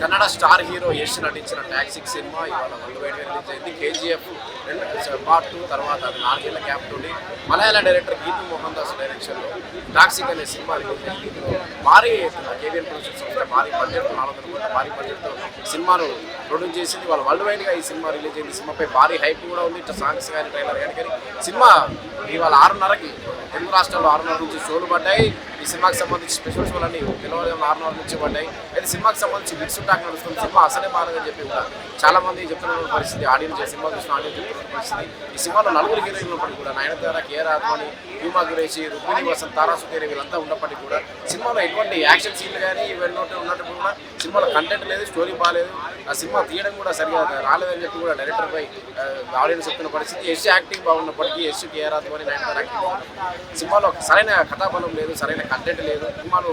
Kannada star hero Yash నటించిన toxic cinema ఇవాళ world wide release అయింది. కేజీఎఫ్ పార్ట్ 2 తర్వాత అది 4 ఏళ్ల గ్యాప్ తోటి మలయాళ డైరెక్టర్ గీతు మోహన్ దాస్ డైరెక్షన్లో టాక్సిక్ అనే సినిమా రిలీజ్ అయింది. భారీ కేవీఎన్ ప్రొడక్షన్ సంస్థ భారీ బడ్జెట్ 400 కోట్ల భారీ బడ్జెట్తో సినిమాను ప్రొడ్యూస్ చేసింది. వాళ్ళు వరల్డ్ వైడ్గా ఈ సినిమా రిలీజ్ అయింది. సినిమాపై భారీ హైప్ కూడా ఉంది. ఇట్లా సాంగ్స్ కానీ ట్రైలర్ కానీ సినిమా ఇవాళ 6:30కి తెలుగు రాష్ట్రాల్లో 6:30 నుంచి షోలు పడ్డాయి. ఈ సినిమాకి సంబంధించి స్పెషల్ షోలు అన్ని తెల్లవారుజామున 6:30 నుంచి పడ్డాయి. అయితే సినిమాకి సంబంధించి బిట్స్ టాక్ నడుస్తుంది. సినిమా అసలే బాగాలేదని చెప్పి కూడా చాలా మంది చెప్తున్న పరిస్థితి. ఆడియన్స్ సినిమా చూసిన ఆడియన్స్ చెప్తున్న పరిస్థితి. ఈ సినిమాలో 4 హీరోయిన్లు ఉన్నప్పటికీ కూడా నయనతార, కేఆర్ ఆద్వాని, హ్యూమా గురేషి, రుక్మిణి వసంత్, తారా సుతేరి వీళ్ళంతా ఉన్నప్పటికీ కూడా సినిమాలో ఎటువంటి యాక్షన్ సీన్లు కానీ ఇవన్నీ ఉన్నట్టు కూడా సినిమాలో కంటెంట్ లేదు, స్టోరీ బాగాలేదు. ఆ సినిమా తీయడం కూడా సరిగా రాలేదని చెప్పి కూడా డైరెక్టర్పై ఆడియన్స్ చెప్తున్న పరిస్థితి. యష్ యాక్టింగ్ బాగున్నప్పటికీ యష్, కేఆర్ ఆద్వాని, నయనతార యాక్టింగ్ సినిమాలో సరైన కథాబలం లేదు, సరైన కంటెంట్ లేదు. సినిమాను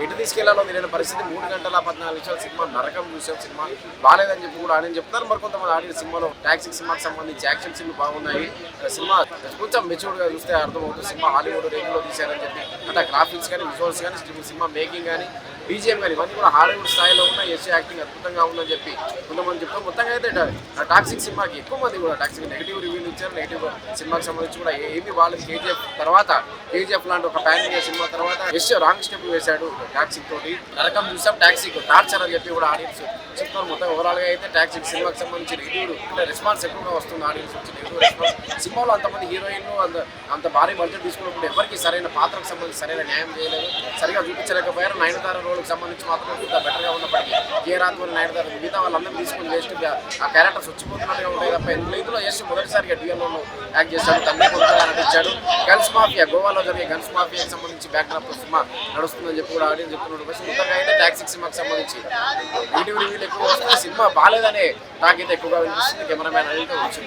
ఎటు తీసుకెళ్లాలో తెలియని పరిస్థితి. 3 గంటల 14 నిమిషాల సినిమా నరకం చూసాం. సినిమా బాగాలేదని చెప్పి కూడా ఆడియన్స్ చెప్తారు. మరి కొంతమంది ఆడియన్స్ సినిమాలో టాక్సిక్ సినిమాకి సంబంధించి యాక్షన్ సీన్లు బాగున్నాయి, సినిమా కొంచెం మెచ్యూర్డ్గా చూస్తే అర్థమవుతుంది సినిమా హాలీవుడ్ రేంజ్లో తీశారని చెప్పి. అంటే గ్రాఫిక్స్ కానీ, విజువల్స్ కానీ, సినిమా మేకింగ్ కానీ, బీజిఎం కానీ ఇవన్నీ కూడా హాలీవుడ్ స్థాయిలో ఉన్న. యష్ యాక్టింగ్ అద్భుతంగా ఉందని చెప్పి కొంతమంది చెప్తాం. మొత్తంగా అయితే టాక్సిక్ సినిమాకి ఎక్కువ మంది కూడా టాక్సిక్ నెగిటివ్ రివ్యూలు ఇచ్చారు. నెగిటివ్ సినిమాకి సంబంధించి కూడా ఏమీ వాళ్ళకి కేజీఎఫ్ తర్వాత, కేజీఎఫ్ లాంటి ఒక ప్యాన్ ఇండియా సినిమా తర్వాత యష్ రాంగ్ స్టెప్ వేశాడు టాక్సిక్ తోటి. నరకం చూసాం, టాక్సిక్ టార్చర్ అని చెప్పి కూడా ఆడియన్స్ చెప్తారు. మొత్తం ఓవరాల్గా అయితే టాక్సిక్ సినిమాకి సంబంధించి నెగిటివ్ అంటే రెస్పాన్స్ ఎక్కువగా వస్తుంది. ఆడియన్స్ నుంచి నెగిటివ్ రెస్పాన్స్. సినిమాలో అంతమంది హీరోయిన్లు అంత భారీ బడ్జెట్ తీసుకున్నప్పుడు ఎవరికి సరైన పాత్రకు సంబంధించి సరైన న్యాయం చేయలేదు, సరిగా చూపించలేకపోయారు. నయనతార రోల్కి సంబంధించి మాత్రం కొంత బెటర్గా ఉన్నప్పటికీ కేఆర్ ఆద్వాని, నయనతార మిగతా వాళ్ళందరూ తీసుకుని వేస్ట్గా ఆ క్యారెక్టర్స్ వచ్చిపోతున్నట్టుగా ఉంటాయి తప్ప ఇందులో యష్ మొదటిసారిగా డ్యూయల్లో యాక్ట్ చేశాడు. తండ్రి కొడుకుగా నటించాడు. గన్స్ మాఫియా, గోవాలో జరిగే గన్స్ మాఫియాకి సంబంధించి బ్యాక్డ్రాప్ సినిమా నడుస్తుందని చెప్పి కూడా ఆడియన్స్ చెప్తున్నాడు. మొత్తంగా అయితే టాక్సిక్ సినిమాకి సంబంధించి నెగిటివ్ రివ్యూలు ఎక్కువ వస్తుంది. సినిమా బాగాలేదనే నాకైతే ఎక్కువగా వినిపిస్తుంది. కెమెరామ్యాన్ అనిల్తో వచ్చి